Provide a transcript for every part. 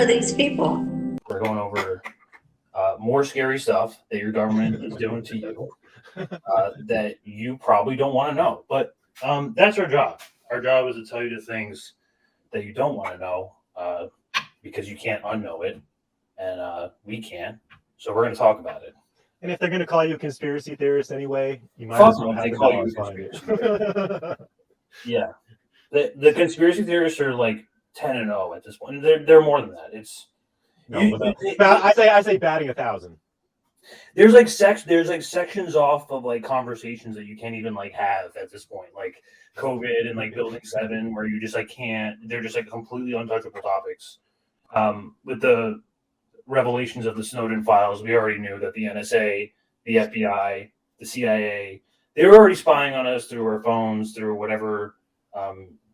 are these people? We're going over more scary stuff that your government is doing to you that you probably don't want to know. But that's our job. Our job is to tell you the things that you don't want to know because you can't unknow it, and we can. So we're going to talk about it. And if they're going to call you a conspiracy theorist anyway, you might Fuck as well them, have they the call you a dogs find conspiracy theorist. Yeah. The conspiracy theorists are like 10-0 at this point. They're more than that. It's I say batting 1,000. There's like sections off of like conversations that you can't even like have at this point, like COVID and like Building 7, where you just like can't. They're just like completely untouchable topics. With the revelations of the Snowden files, we already knew that the NSA, the FBI, the CIA, they were already spying on us through our phones, through whatever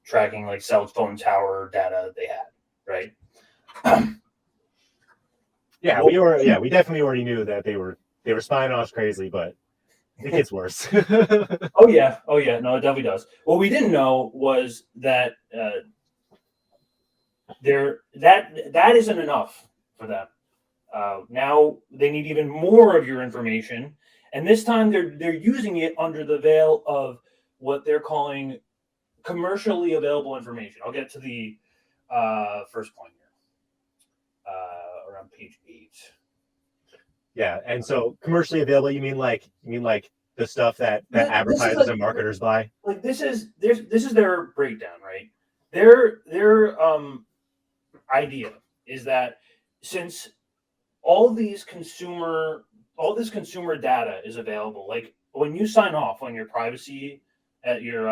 tracking like cell phone tower data they had, right? We definitely already knew that they were spying on us crazy, but it gets worse. Oh yeah, no, it definitely does. What we didn't know was that that isn't enough for them. Now they need even more of your information, and this time they're using it under the veil of what they're calling commercially available information. I'll get to the first point here, around page 8. Yeah, and so commercially available, you mean like the stuff that advertisers and marketers buy? Like this is their breakdown, right? Their idea is that since all this consumer data is available, like when you sign off on your privacy at your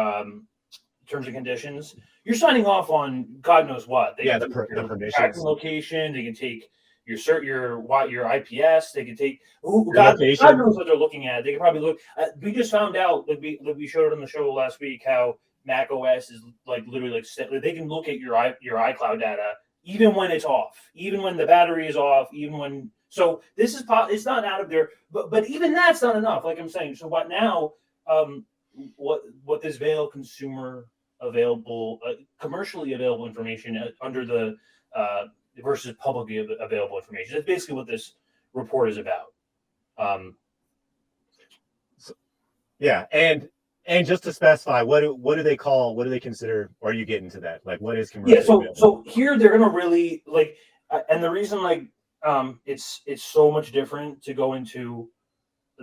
terms and conditions, you're signing off on God knows what. The permissions, location. They can take your IPS. They can take God knows what they're looking at. They can probably look. We just found out, like we showed it on the show last week, how Mac OS is like literally like they can look at your iCloud data even when it's off, even when the battery is off, even when. So this is it's not out of there, but even that's not enough. Like I'm saying, so what now? What this veil commercially available information under the versus publicly available information. That's basically what this report is about. And just to specify, what do they consider? Or are you getting to that? Like, what is commercially available? So here they're gonna really like, and the reason it's so much different to go into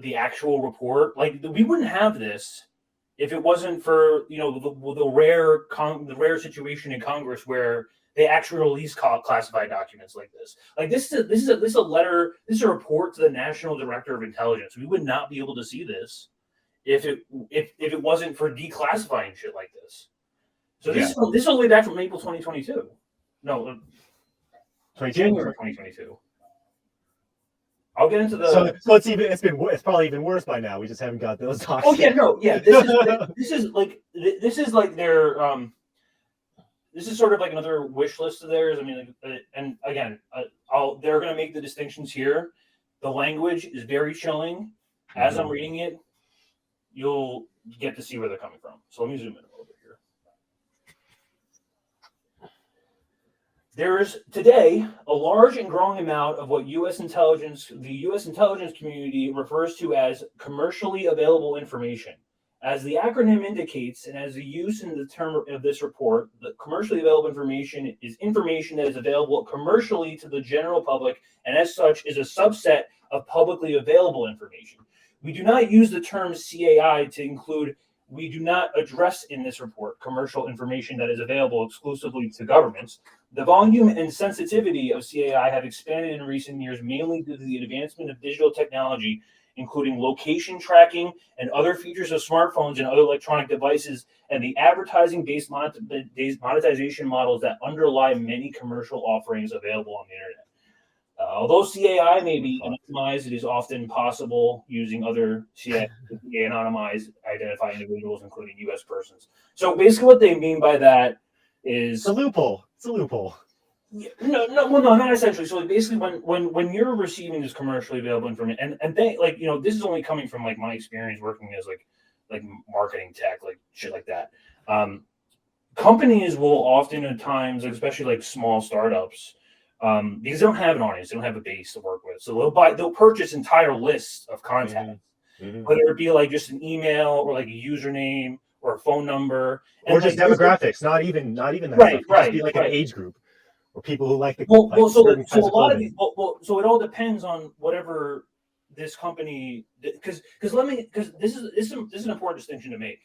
the actual report. Like we wouldn't have this if it wasn't for the rare situation in Congress where they actually release classified documents like this. Like this is a letter. This is a report to the National Director of Intelligence. We would not be able to see this if it wasn't for declassifying shit like this. So this is all the way back from April 2022. No, January 2022. I'll get into the. So it's probably even worse by now. We just haven't got those documents. Oh yeah, no, yeah. This is like their This is sort of like another wish list of theirs. I mean, and again, they're going to make the distinctions here. The language is very chilling. As I'm reading it, you'll get to see where they're coming from. So let me zoom in a little bit here. There is today a large and growing amount of what the U.S. intelligence community refers to as commercially available information. As the acronym indicates, and as the use in the term of this report, the commercially available information is information that is available commercially to the general public, and as such is a subset of publicly available information. We do not use the term CAI to include. We do not address in this report commercial information that is available exclusively to governments. The volume and sensitivity of CAI have expanded in recent years, mainly due to the advancement of digital technology, including location tracking and other features of smartphones and other electronic devices, and the advertising-based monetization models that underlie many commercial offerings available on the internet. Although CAI may be anonymized, it is often possible using other CAI to anonymize, identify individuals, including U.S. persons. So basically what they mean by that is... It's a loophole. It's a loophole. Yeah, no, not essentially. So basically, when you're receiving this commercially available information, and they this is only coming from like my experience working as like marketing tech, like shit like that. Companies will often at times, especially like small startups, because they don't have an audience, they don't have a base to work with. So they'll purchase entire lists of contacts, whether it be like just an email or like a username or a phone number, or just demographics. Not even that right, stuff. It could just be like an age group or people who like certain types of clothing. So it all depends on whatever this company, because this is an important distinction to make.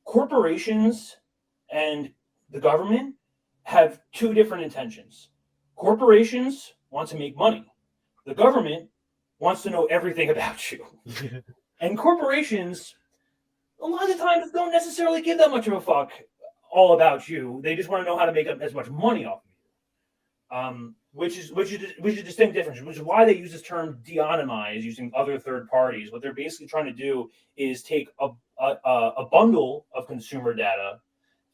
Corporations and the government have two different intentions. Corporations want to make money. The government wants to know everything about you. And corporations, a lot of times, don't necessarily give that much of a fuck all about you. They just want to know how to make as much money off of you. Which is a distinct difference, which is why they use this term de-anonymize, using other third parties. What they're basically trying to do is take a bundle of consumer data,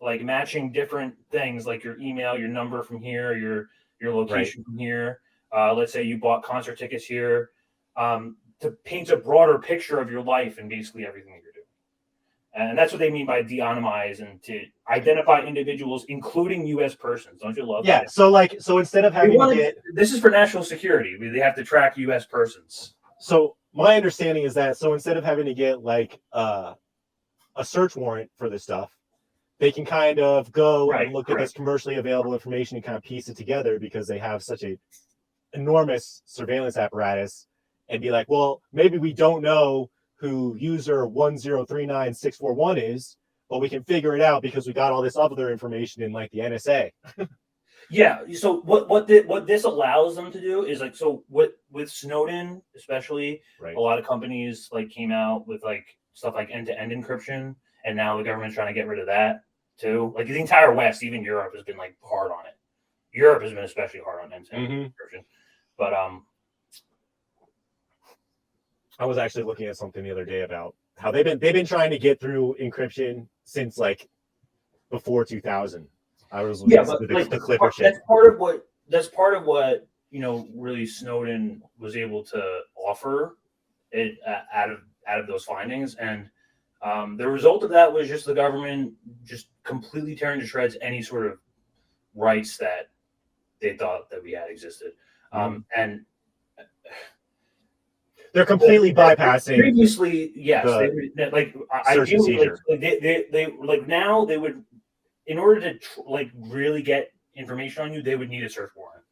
like matching different things, like your email, your number from here, your location from here. Let's say you bought concert tickets here, to paint a broader picture of your life and basically everything that you're doing. And that's what they mean by de-anonymize, and to identify individuals, including U.S. persons. Don't you love that? So instead of having to get... This is for national security. They have to track U.S. persons. So my understanding is that, so instead of having to get like a search warrant for this stuff, they can kind of go and look at this commercially available information and kind of piece it together, because they have such a enormous surveillance apparatus, and be like, well, maybe we don't know who user 1039641 is, but we can figure it out because we got all this other information in like the NSA. Yeah. So what this allows them to do is, like, so with Snowden especially, a lot of companies like came out with like stuff like end-to-end encryption, and now the government's trying to get rid of that too. Like the entire West, even Europe, has been like hard on it. Europe has been especially hard on end-to-end encryption. But I was actually looking at something the other day about how they've been trying to get through encryption since like before 2000. I was looking at the Clipper shit. That's part of what really Snowden was able to offer it out of those findings, and the result of that was just the government just completely tearing to shreds any sort of rights that they thought that we had existed, and they're completely bypassing. Previously, yes, they now they would, in order to really get information on you, they would need a search warrant.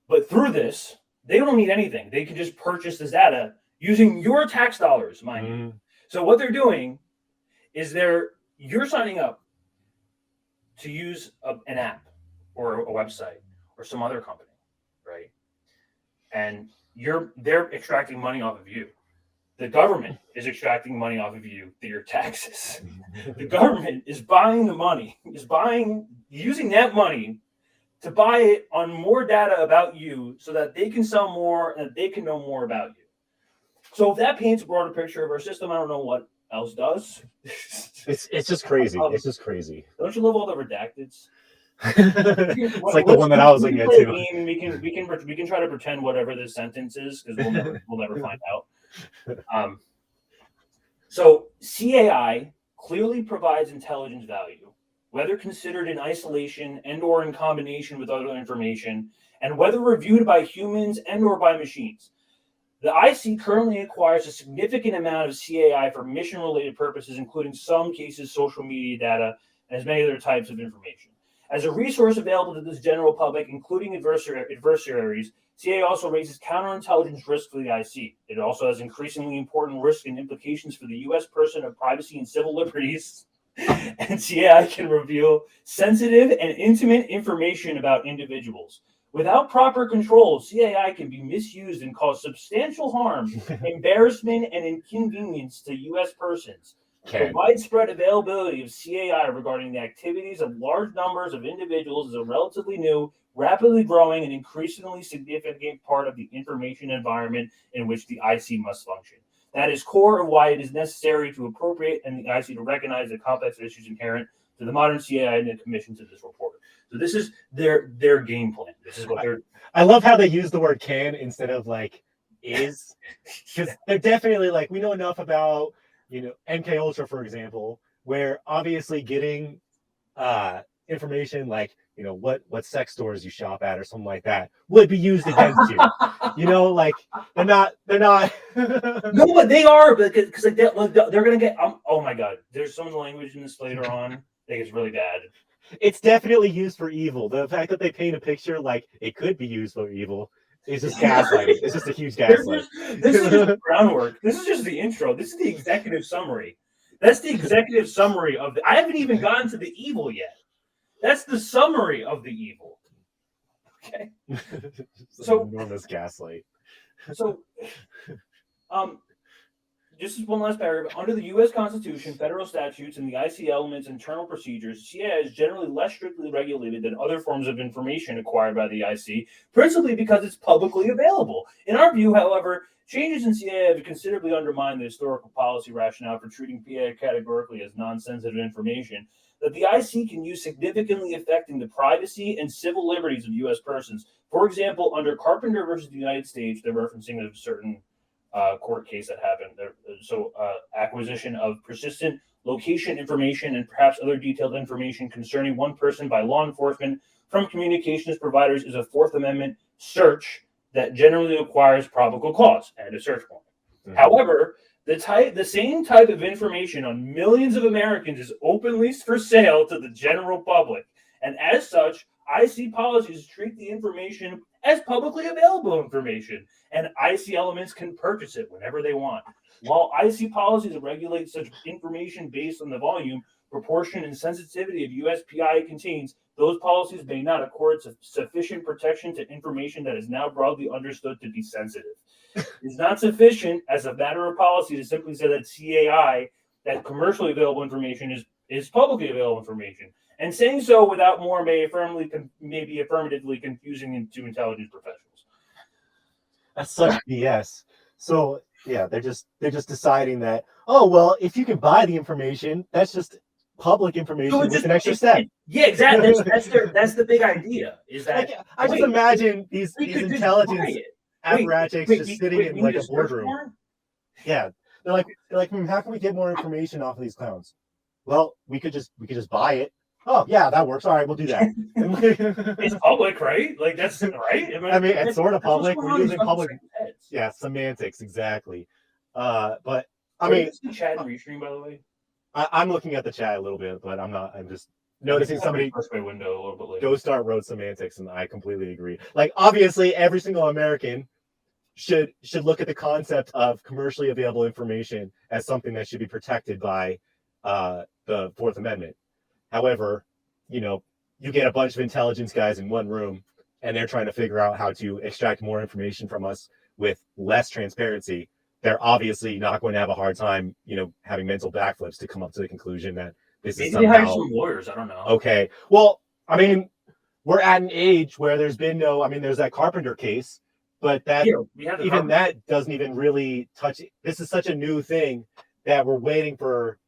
But through this, they don't need anything. They can just purchase this data using your tax dollars, mind you. So what they're doing is you're signing up to use an app or a website or some other company, right? And they're extracting money off of you. The government is extracting money off of you through your taxes. The government is buying the money, using that money to buy it on more data about you, so that they can sell more and they can know more about you. So if that paints a broader picture of our system, I don't know what else does. It's just crazy. It's just crazy. Don't you love all the redacteds? It's like the one that I was looking at too. We can try to pretend whatever this sentence is, because we'll never find out. So CAI clearly provides intelligence value, whether considered in isolation and or in combination with other information, and whether reviewed by humans and or by machines. The IC currently acquires a significant amount of CAI for mission-related purposes, including some cases social media data, and as many other types of information. As a resource available to this general public, including adversaries, CAI also raises counterintelligence risk for the IC. It also has increasingly important risks and implications for the U.S. person of privacy and civil liberties. And CAI can reveal sensitive and intimate information about individuals. Without proper control, CAI can be misused and cause substantial harm, embarrassment, and inconvenience to U.S. persons. The widespread availability of CAI regarding the activities of large numbers of individuals is a relatively new, rapidly growing, and increasingly significant part of the information environment in which the IC must function. That is core of why it is necessary to appropriate and the IC to recognize the complex issues inherent to the modern CAI and the commission to this report. So this is their game plan. This is what they're. I love how they use the word "can" instead of like "is," because they're definitely like, we know enough about MK Ultra, for example, where obviously getting information like what sex stores you shop at or something like that would be used against you. Like they're not. No, but they are, because like they're gonna get. Oh my god, there's some of the language in this later on. I think it's really bad. It's definitely used for evil. The fact that they paint a picture like it could be used for evil is just gaslighting. It's just a huge gaslight. This is just groundwork. This is just the intro. This is the executive summary. That's the executive summary of I haven't even gotten to the evil yet. That's the summary of the evil. Okay. So enormous gaslight. So, just as one last paragraph. Under the U.S. Constitution, federal statutes, and the IC elements internal procedures, CIA is generally less strictly regulated than other forms of information acquired by the IC, principally because it's publicly available. In our view, however, changes in CIA have considerably undermined the historical policy rationale for treating PA categorically as non-sensitive information that the IC can use, significantly affecting the privacy and civil liberties of U.S. persons. For example, under Carpenter versus the United States, they're referencing a certain court case that happened. So acquisition of persistent location information and perhaps other detailed information concerning one person by law enforcement from communications providers is a Fourth Amendment search that generally requires probable cause and a search warrant. Mm-hmm. However, the same type of information on millions of Americans is openly for sale to the general public, and as such, IC policies treat the information as publicly available information, and IC elements can purchase it whenever they want. While IC policies regulate such information based on the volume, proportion, and sensitivity of USPI contains, those policies may not accord sufficient protection to information that is now broadly understood to be sensitive. It's not sufficient as a matter of policy to simply say that CAI, that commercially available information is publicly available information. And saying so without more may be affirmatively confusing to intelligence professionals. That's such BS. So yeah, they're just deciding that, oh well, if you can buy the information, that's just public information with an extra step. Yeah, exactly. That's the big idea. Is that I just imagine these intelligence apparatchiks just sitting in like a boardroom. Yeah, they're like, how can we get more information off of these clowns? Well, we could just buy it. Oh yeah, that works. All right, we'll do that. It's public, right? Like that's right. I mean, it's sort of public. We're using public. Yeah, semantics exactly. But I mean, the chat restream, by the way. I'm looking at the chat a little bit, but I'm not. I'm just noticing somebody window a little bit later. Go Start wrote semantics, and I completely agree. Like obviously, every single American should look at the concept of commercially available information as something that should be protected by the Fourth Amendment. However, you get a bunch of intelligence guys in one room, and they're trying to figure out how to extract more information from us with less transparency. They're obviously not going to have a hard time, having mental backflips to come up to the conclusion that this is somehow. Maybe they hire some lawyers. I don't know. Okay. Well, I mean, we're at an age where there's been there's that Carpenter case, but that that doesn't even really touch. This is such a new thing that we're waiting for.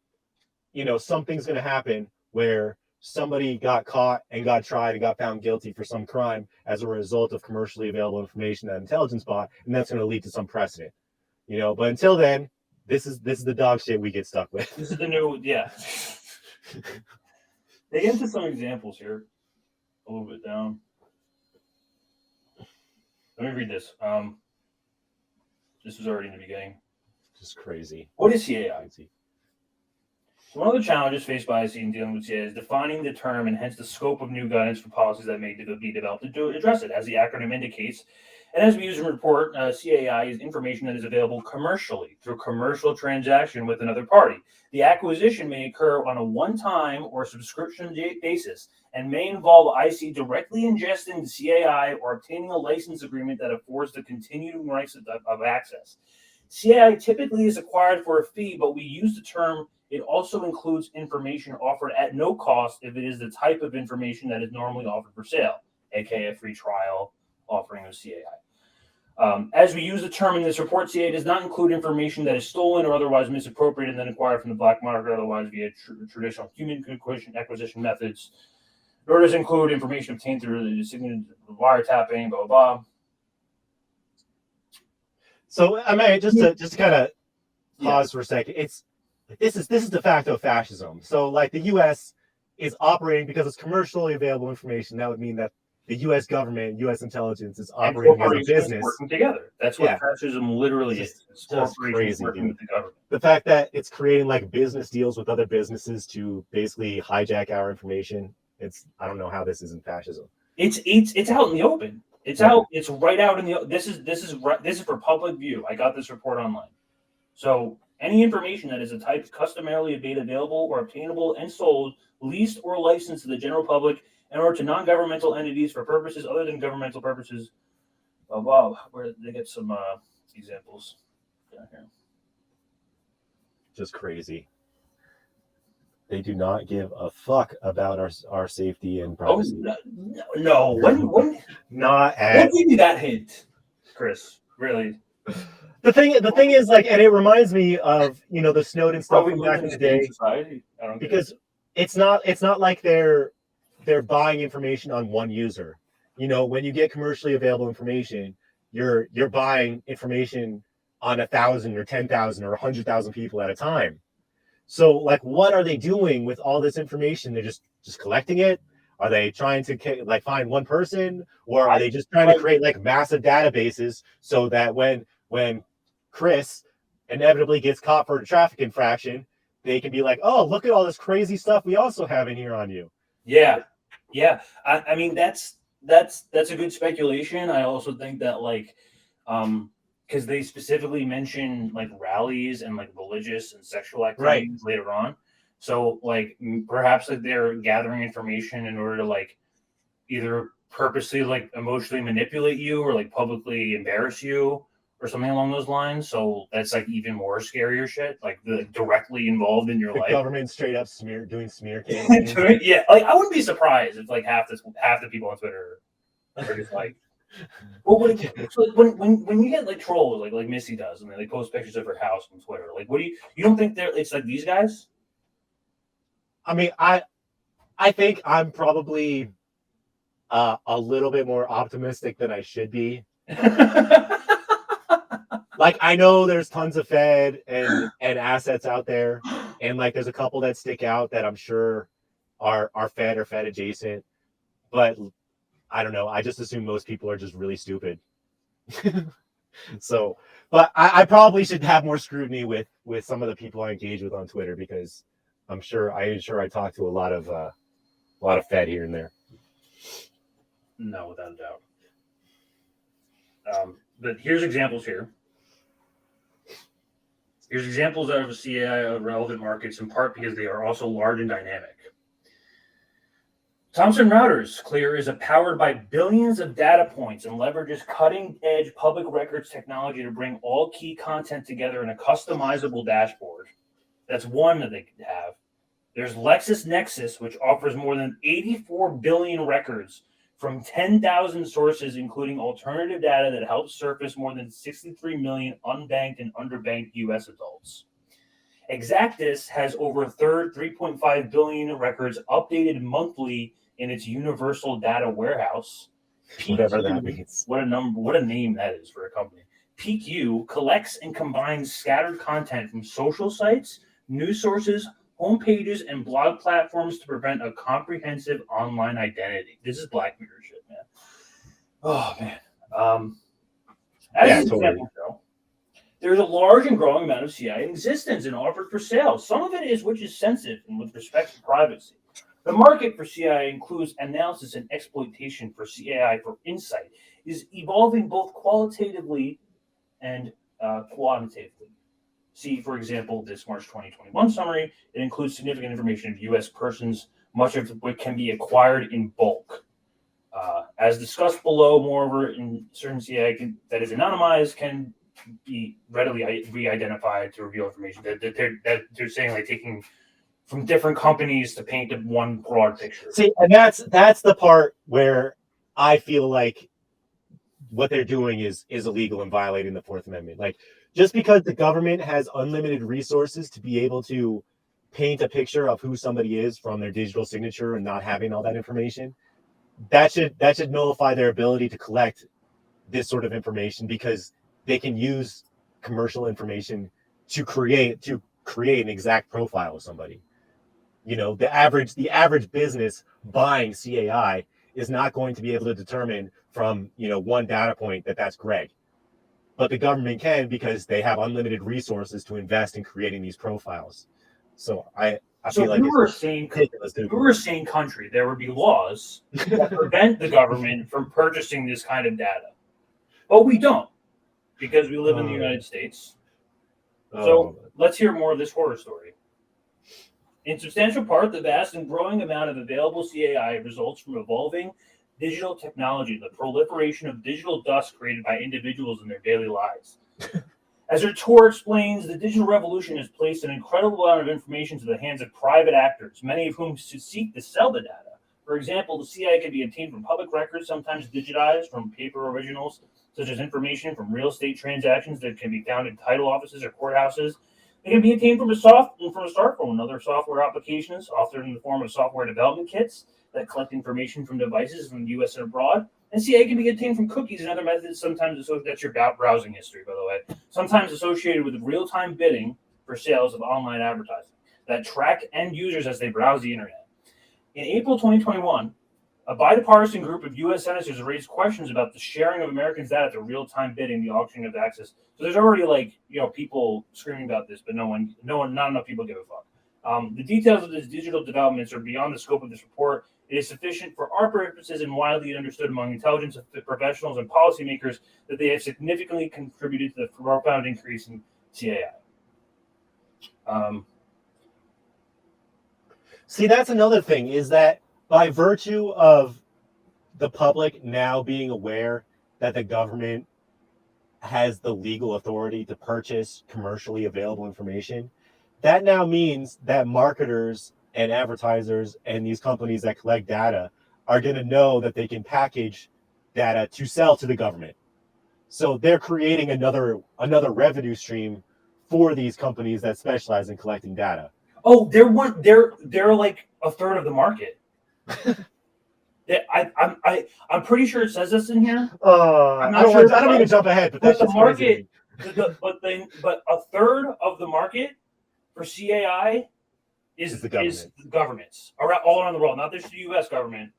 Something's going to happen where somebody got caught and got tried and got found guilty for some crime as a result of commercially available information that intelligence bought, and that's going to lead to some precedent. But until then, this is the dog shit we get stuck with. This is the new, yeah. They get into some examples here, a little bit down. Let me read this. This was already in the beginning. Just crazy. What is CAI? One of the challenges faced by IC in dealing with CAI is defining the term and hence the scope of new guidance for policies that may be developed to address it. As the acronym indicates, and as we use in report, CAI is information that is available commercially through commercial transaction with another party. The acquisition may occur on a one-time or subscription basis and may involve IC directly ingesting the CAI or obtaining a license agreement that affords the continuing rights of access. CAI typically is acquired for a fee, but we use the term. It also includes information offered at no cost if it is the type of information that is normally offered for sale, aka a free trial offering of CAI. As we use the term in this report, CAI does not include information that is stolen or otherwise misappropriated and then acquired from the black market, otherwise via traditional human acquisition methods. Nor does it include information obtained through the wiretapping, blah, blah, blah. So, I mean, just to kind of pause for a second, this is de facto fascism. So, like, the U.S. is operating because it's commercially available information. That would mean that the U.S. government, U.S. intelligence is And operating as a corporations business. working together. That's what fascism literally is. It's Just corporations crazy, working dude. with the government. The fact that it's creating like business deals with other businesses to basically hijack our information. I don't know how this isn't fascism. It's out in the open. It's out. It's right out in the. This is for public view. I got this report online. So any information that is a type customarily made available or obtainable and sold, leased or licensed to the general public and or to non-governmental entities for purposes other than governmental purposes. Wow, where they get some examples down here. Just crazy. They do not give a fuck about our safety and privacy. Oh no. When not at. What gave you that hint, Chris? Really? The thing is like, and it reminds me of the Snowden stuff from back in the day. Society? I don't because it's not like they're buying information on one user. When you get commercially available information, you're buying information on 1,000 or 10,000 or 100,000 people at a time. So like, what are they doing with all this information? They're just collecting it. Are they trying to like find one person, or are they just trying to create like massive databases so that when Chris inevitably gets caught for a traffic infraction, they can be like, oh, look at all this crazy stuff we also have in here on you. Yeah. I mean, that's a good speculation. I also think that like, because they specifically mention like rallies and like religious and sexual activities later on. So like perhaps like they're gathering information in order to like either purposely like emotionally manipulate you or like publicly embarrass you or something along those lines. So that's like even more scarier shit, like the directly involved in your life. The government straight up doing smear campaigns. Yeah, like I wouldn't be surprised if like half the people on Twitter are just like, well, when you get like trolls like Missy does, and they like post pictures of her house on Twitter, like what do you don't think it's like these guys? I mean, I think I'm probably a little bit more optimistic than I should be. Like, I know there's tons of Fed and assets out there, and like there's a couple that stick out that I'm sure are Fed or Fed adjacent, but I don't know. I just assume most people are just really stupid. So, but I probably should have more scrutiny with some of the people I engage with on Twitter, because I'm sure I talk to a lot of Fed here and there. No, without a doubt. But here's examples here. Here's examples out of the CAI of relevant markets, in part because they are also large and dynamic. Thomson Reuters Clear is powered by billions of data points and leverages cutting-edge public records technology to bring all key content together in a customizable dashboard. That's one that they could have. There's LexisNexis, which offers more than 84 billion records from 10,000 sources, including alternative data that helps surface more than 63 million unbanked and underbanked U.S. adults. Exactus has over 3.5 billion records updated monthly in its universal data warehouse. Whatever that means. What a name that is for a company. PQ collects and combines scattered content from social sites, news sources, homepages, and blog platforms to prevent a comprehensive online identity. This is Black Mirror shit, man. Oh, man. As an example, though, there's a large and growing amount of CI in existence and offered for sale. Some of it which is sensitive and with respect to privacy. The market for CI includes analysis and exploitation for CI for insight, is evolving both qualitatively and quantitatively. See, for example, this March 2021 summary. It includes significant information of U.S. persons, much of which can be acquired in bulk. As discussed below, moreover, in certain CI that is anonymized can be readily re-identified to reveal information that they're saying, like taking from different companies to paint one broad picture. See, and that's the part where I feel like what they're doing is illegal and violating the Fourth Amendment. Like, just because the government has unlimited resources to be able to paint a picture of who somebody is from their digital signature and not having all that information, that should nullify their ability to collect this sort of information, because they can use commercial information to create an exact profile of somebody. the average business buying CAI is not going to be able to determine from one data point that that's Greg, but the government can because they have unlimited resources to invest in creating these profiles. So I feel like if we were a sane country, there would be laws that prevent the government from purchasing this kind of data, but we don't because we live in the United States. So let's hear more of this horror story. In substantial part, the vast and growing amount of available CAI results from evolving digital technology, the proliferation of digital dust created by individuals in their daily lives. As her tour explains, the digital revolution has placed an incredible amount of information to the hands of private actors, many of whom seek to sell the data. For example, the CIA can be obtained from public records, sometimes digitized from paper originals, such as information from real estate transactions that can be found in title offices or courthouses. They can be obtained from a smartphone and other software applications, often in the form of software development kits that collect information from devices from the U.S. and abroad. And CA can be obtained from cookies and other methods, sometimes that's your browsing history, by the way, sometimes associated with real-time bidding for sales of online advertising that track end users as they browse the internet. In April 2021, a bipartisan group of U.S. senators raised questions about the sharing of Americans' data to real-time bidding, the auctioning of access. So there's already people screaming about this, but not enough people give a fuck. The details of these digital developments are beyond the scope of this report. It is sufficient for our purposes and widely understood among intelligence professionals and policymakers that they have significantly contributed to the profound increase in CAI. See, that's another thing, is that by virtue of the public now being aware that the government has the legal authority to purchase commercially available information, that now means that marketers and advertisers and these companies that collect data are going to know that they can package data to sell to the government. So they're creating another revenue stream for these companies that specialize in collecting data. Oh, they're like a third of the market. I'm pretty sure it says this in here. I don't mean to jump ahead, but that's the just market. But a third of the market for CAI is the governments all around the world, not just the U.S. government,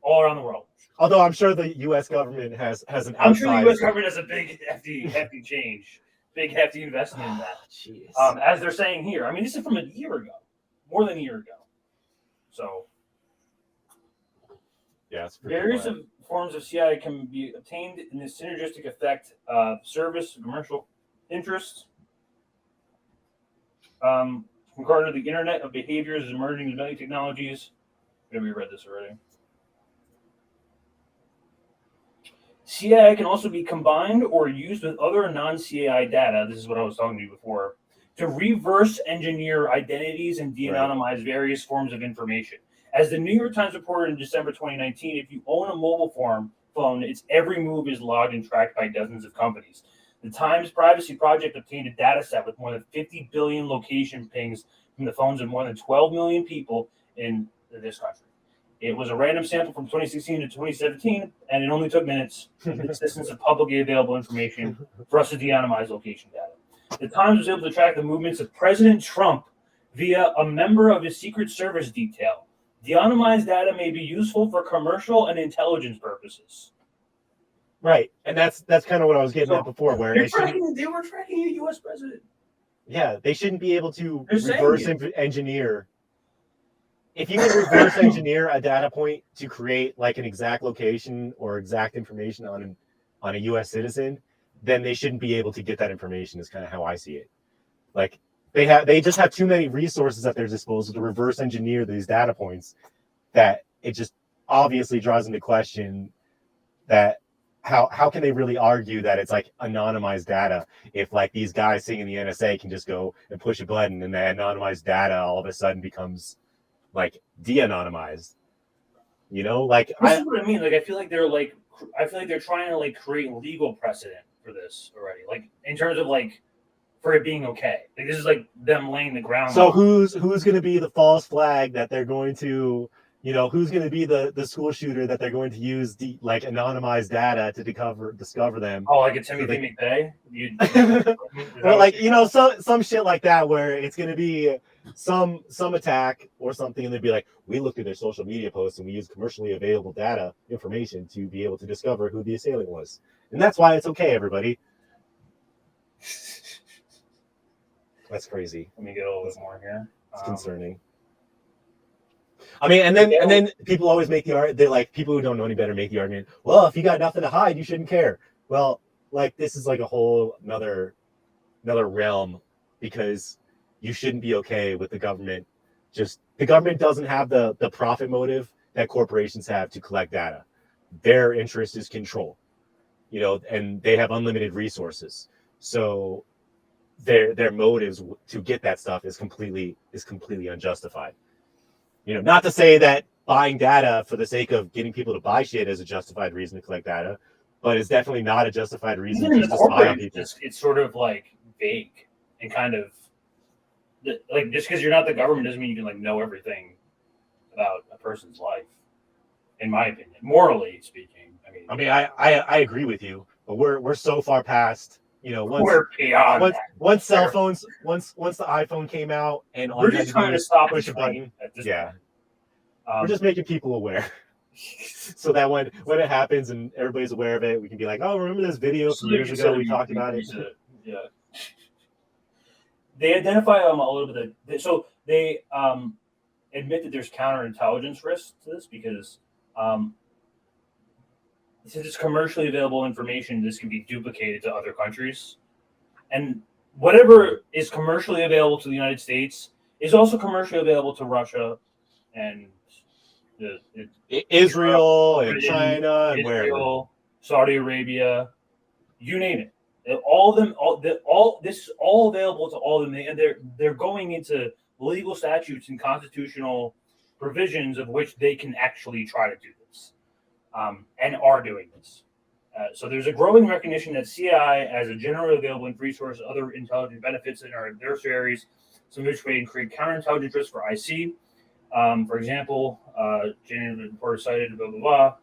all around the world. Although I'm sure the U.S. government has an. I'm sure the U.S. government has a big hefty change, big hefty investment in that. As they're saying here, I mean, this is from a year ago, more than a year ago. So, yeah, various forms of CI can be obtained in the synergistic effect of service, commercial interest. Regarding the Internet of Behaviors is emerging with many technologies. Maybe we read this already. CAI can also be combined or used with other non-CAI data. This is what I was talking to you before, to reverse engineer identities and de-anonymize various forms of information. As the New York Times reported in December 2019, if you own a mobile phone, its every move is logged and tracked by dozens of companies. The Times Privacy Project obtained a data set with more than 50 billion location pings from the phones of more than 12 million people in this country. It was a random sample from 2016 to 2017, and it only took minutes with the assistance of publicly available information for us to de-anonymize location data. The Times was able to track the movements of President Trump via a member of his Secret Service detail. De-anonymized data may be useful for commercial and intelligence purposes. Right, and that's kind of what I was getting at before, where they were tracking a U.S. president. Yeah, they shouldn't be able to reverse engineer. If you can reverse engineer a data point to create like an exact location or exact information on a U.S. citizen, then they shouldn't be able to get that information. Is kind of how I see it. Like they just have too many resources at their disposal to reverse engineer these data points, that it just obviously draws into question that. How can they really argue that it's like anonymized data if like these guys sitting in the NSA can just go and push a button and that anonymized data all of a sudden becomes like de-anonymized? This is what I mean. Like I feel like they're trying to like create legal precedent for this already. Like in terms of like for it being okay. Like this is like them laying the ground. So who's going to be the false flag that they're going to you know, who's going to be the school shooter that they're going to use like anonymized data to discover them. Oh, like a Timothy McVeigh? Or like, you know, some shit like that where it's going to be some attack or something, and they'd be like, we looked at their social media posts and we used commercially available data information to be able to discover who the assailant was. And that's why it's okay, everybody. That's crazy. Let me get a little bit more here. It's concerning. I mean, and then people always make the argument. They're like, people who don't know any better make the argument. Well, if you got nothing to hide, you shouldn't care. Well, like this is like a whole another realm, because you shouldn't be okay with the government. Just the government doesn't have the profit motive that corporations have to collect data. Their interest is control, you know, and they have unlimited resources. So their motives to get that stuff is completely unjustified. You know, not to say that buying data for the sake of getting people to buy shit is a justified reason to collect data, but it's definitely not a justified reason just to spy on people. It's sort of like vague and kind of like, just because you're not the government doesn't mean you can like know everything about a person's life. In my opinion, morally speaking, I mean, I agree with you, but we're so far past. You know, once cell phones, once the iPhone came out, and we're just trying to stop push a button. Yeah, we're just making people aware, so that when it happens and everybody's aware of it, we can be like, oh, remember this video from years ago? We talked about it. Yeah. They identify a little bit. So they admit that there's counterintelligence risks to this because since it's commercially available information, this can be duplicated to other countries. And whatever is commercially available to the United States is also commercially available to Russia and Israel and China and wherever. Saudi Arabia, you name it. All of them, this is all available to all of them, and they're going into legal statutes and constitutional provisions of which they can actually try to do this. And are doing this. So there's a growing recognition that CI as a generally available and free source of other intelligence benefits in our adversaries, some of which may create counterintelligence risks for IC. For example, January report cited, blah, blah, blah.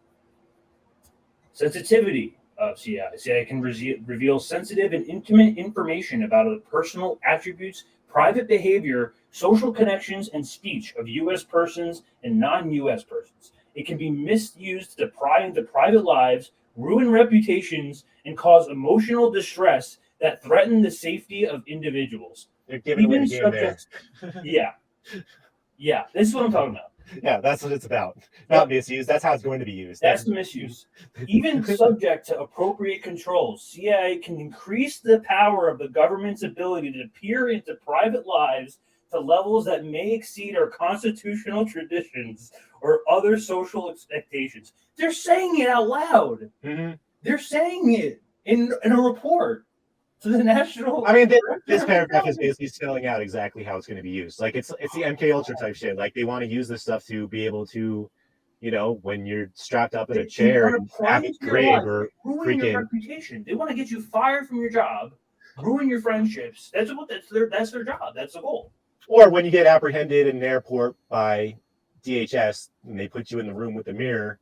Sensitivity of CI. CI can reveal sensitive and intimate information about the personal attributes, private behavior, social connections, and speech of U.S. persons and non-U.S. persons. It can be misused to pry into private lives, ruin reputations, and cause emotional distress that threaten the safety of individuals. They're giving away the game there. Yeah. This is what I'm talking about. Yeah, that's what it's about. Not misuse. That's how it's going to be used. That's the misuse. Even subject to appropriate controls, CIA can increase the power of the government's ability to peer into private lives to levels that may exceed our constitutional traditions or other social expectations. They're saying it out loud. Mm-hmm. They're saying it in a report to the national. I mean, this paragraph is basically spelling out exactly how it's going to be used. Like it's the MK Ultra type shit. Like they want to use this stuff to be able to, you know, when you're strapped up in a chair and have it grave or ruin your reputation. They want to get you fired from your job, ruin your friendships. That's their job. That's the goal. Or when you get apprehended in an airport by DHS and they put you in the room with the mirror,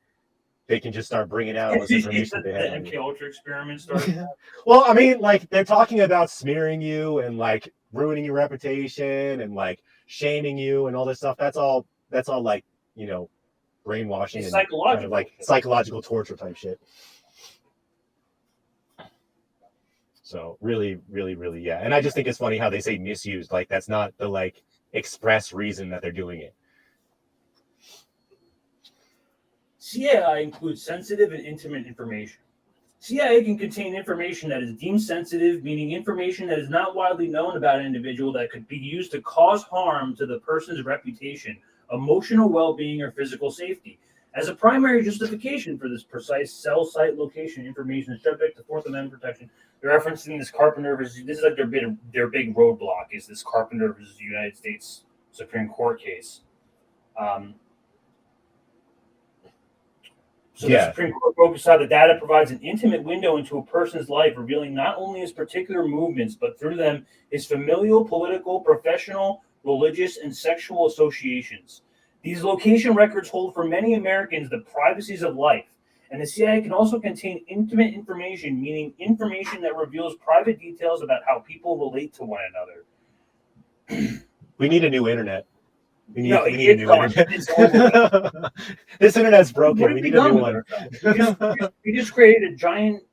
they can just start bringing out this information they have. The MK Ultra experiment started. Well, I mean, like they're talking about smearing you and like ruining your reputation and like shaming you and all this stuff. That's all like, you know, brainwashing and psychological. Kind of like psychological torture type shit. So really, really, really, yeah. And I just think it's funny how they say misused. Like that's not the like express reason that they're doing it. CIA includes sensitive and intimate information. CIA can contain information that is deemed sensitive, meaning information that is not widely known about an individual that could be used to cause harm to the person's reputation, emotional well-being, or physical safety. As a primary justification for this precise cell site location information is subject to Fourth Amendment protection. They're referencing this Carpenter versus, this is like their big roadblock is this Carpenter versus United States Supreme Court case. The Supreme Court focused on the data provides an intimate window into a person's life, revealing not only his particular movements, but through them his familial, political, professional, religious, and sexual associations. These location records hold for many Americans the privacies of life, and the CIA can also contain intimate information, meaning information that reveals private details about how people relate to one another. We need a new internet. We need a new gone. internet. It's over. This internet's broken. What have We we need a done new with one. ourselves? We just created a giant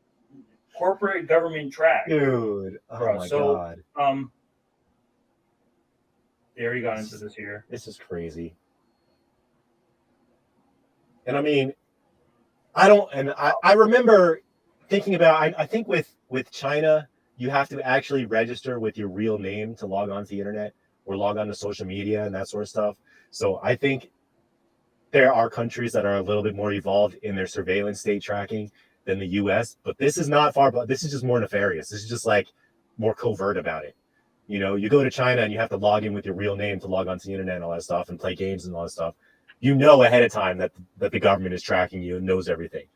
corporate government track. Dude, oh my god. They already got into this here. This is crazy. And I mean, I remember thinking about, I think with China, you have to actually register with your real name to log on to the internet or log on to social media and that sort of stuff. So I think there are countries that are a little bit more evolved in their surveillance state tracking than the US, but this is not far, but this is just more nefarious. This is just like more covert about it. You know, you go to China and you have to log in with your real name to log onto the internet and all that stuff and play games and all that stuff. You know ahead of time that the government is tracking you and knows everything.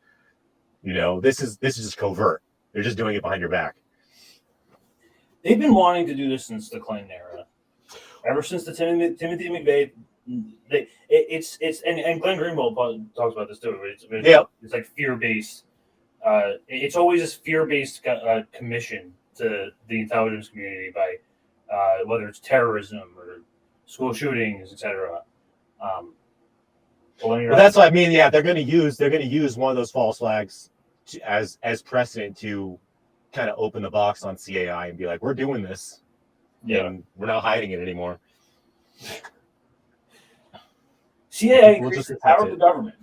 You know, this is just covert. They're just doing it behind your back. They've been wanting to do this since the Clinton era. Ever since the Timothy McVeigh, and Glenn Greenwald talks about this too. It's like fear-based. It's always this fear-based commission to the intelligence community by whether it's terrorism or school shootings, etc. Well, that's what I mean. Yeah, they're going to use one of those false flags as precedent to kind of open the box on CAI and be like, we're doing this. Yeah, and we're not hiding it anymore. CIA increased the power of the government.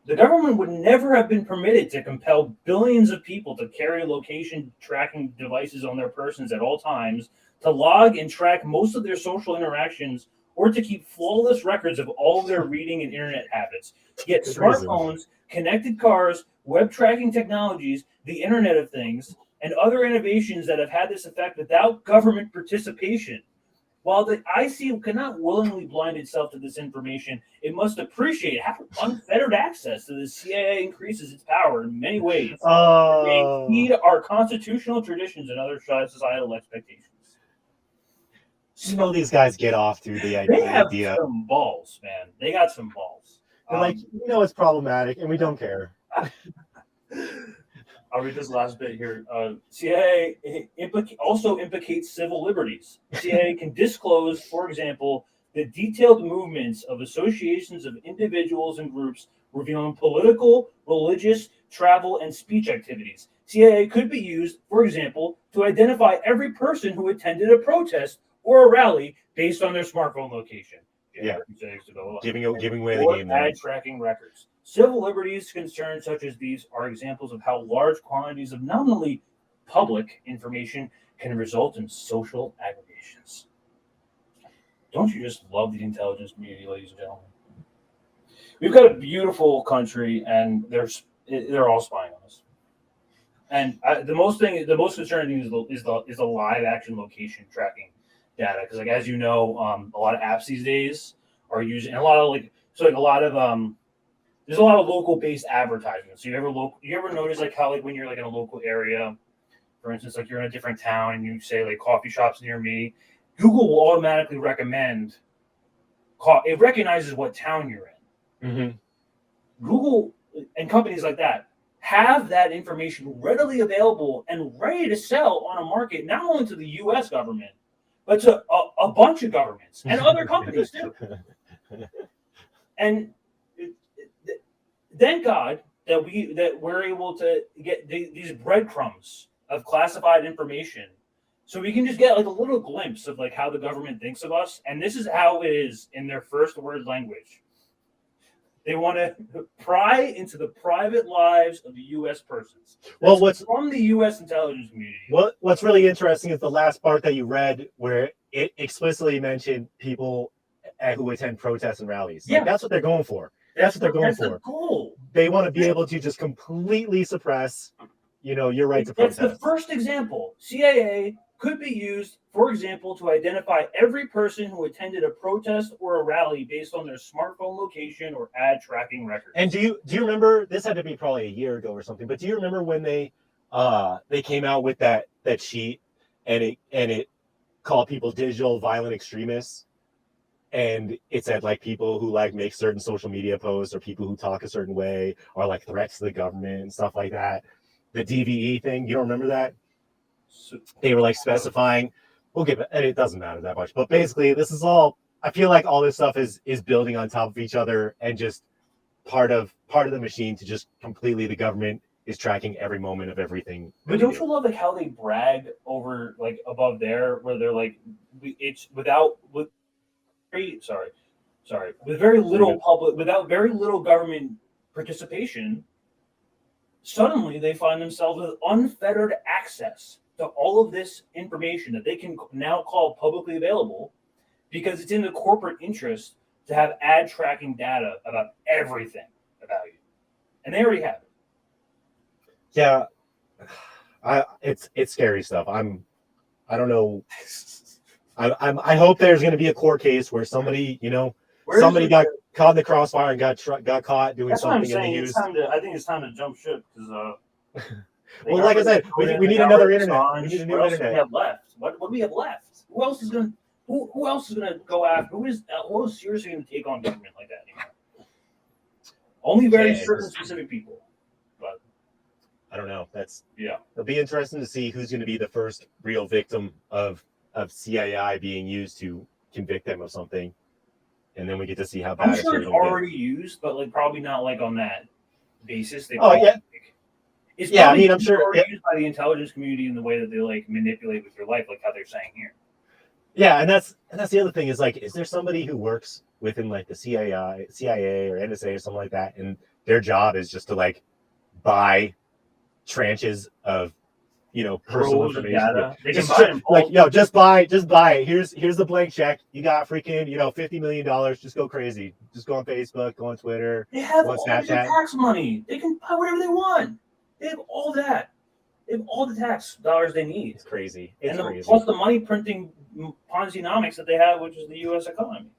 The government would never have been permitted to compel billions of people to carry location tracking devices on their persons at all times, to log and track most of their social interactions, or to keep flawless records of all of their reading and internet habits. Yet smartphones, connected cars, web tracking technologies, the Internet of Things, and other innovations that have had this effect without government participation. While the IC cannot willingly blind itself to this information, it must appreciate how unfettered access to the CIA increases its power in many ways. They feed our constitutional traditions and other societal expectations. You know, these guys get off through the idea. They have some balls, man. They got some balls. They're like, you know, it's problematic, and we don't care. I'll read this last bit here. CIA also implicates civil liberties. CIA can disclose, for example, the detailed movements of associations of individuals and groups revealing political, religious, travel, and speech activities. CIA could be used, for example, to identify every person who attended a protest or a rally based on their smartphone location. Yeah, giving away the game. Ad tracking records. Civil liberties concerns such as these are examples of how large quantities of nominally public information can result in social aggregations. Don't you just love the intelligence community, ladies and gentlemen? We've got a beautiful country, and they're all spying on us. And the most concerning thing is the live action location tracking data, because like as you know, a lot of apps these days are using and a lot of there's a lot of local based advertisements. So you ever notice like how like when you're like in a local area, for instance, like you're in a different town and you say like coffee shops near me, Google will automatically recommend. It recognizes what town you're in. Mm-hmm. Google and companies like that have that information readily available and ready to sell on a market, not only to the U.S. government, but to a bunch of governments and other companies too. And thank God that we're able to get these breadcrumbs of classified information, so we can just get like a little glimpse of like how the government thinks of us. And this is how it is in their first word language. They want to pry into the private lives of the U.S. persons. Well, what's from the U.S. intelligence community? What's really interesting is the last part that you read, where it explicitly mentioned people who attend protests and rallies. Yeah, like, that's what they're going for. That's what they're going for. The goal. They want to be able to just completely suppress, your right to protest. That's the first example. CIA could be used, for example, to identify every person who attended a protest or a rally based on their smartphone location or ad tracking records. And do you remember, this had to be probably a year ago or something, but do you remember when they came out with that sheet and it called people digital violent extremists? and it said like people who like make certain social media posts or people who talk a certain way are like threats to the government and stuff like that. The DVE thing, you don't remember that? So, They were like specifying, we'll give it, and it doesn't matter that much, but basically this is all, I feel like all this stuff is building on top of each other and just part of the machine to just completely, the government is tracking every moment of everything. but don't you love like how they brag over like above there, where they're like, it's with with very little public, without very little government participation. Suddenly, they find themselves with unfettered access to all of this information that they can now call publicly available, because it's in the corporate interest to have ad tracking data about everything about you, and they already have it. Yeah, it's scary stuff. I don't know. I hope there's going to be a court case where somebody, somebody got caught in the crossfire and got caught doing something, and they used. I think it's time to jump ship because. Well, like I said, we need another internet. We need a new internet. What else do we have left? What do we have left? Who else is gonna go after? Who is seriously gonna take on government like that anymore? Only very certain specific people. But I don't know. Yeah. It'll be interesting to see who's going to be the first real victim of CII being used to convict them of something, and then we get to see how bad. I'm sure it's already used, but like probably not like on that basis. It's I'm sure already used by the intelligence community in the way that they like manipulate with your life, like how they're saying here. Yeah, and that's the other thing is like, is there somebody who works within like the CIA or NSA or something like that, and their job is just to like buy tranches of personal information data. They just can buy like just buy it. Here's the blank check. You got freaking $50 million. Just go crazy. Just go on Facebook, go on Twitter. They have go on all Snapchat. the tax money. They can buy whatever they want. They have all that. They have all the tax dollars they need. It's crazy. Plus the money printing Ponzi-nomics that they have, which is the U.S. economy.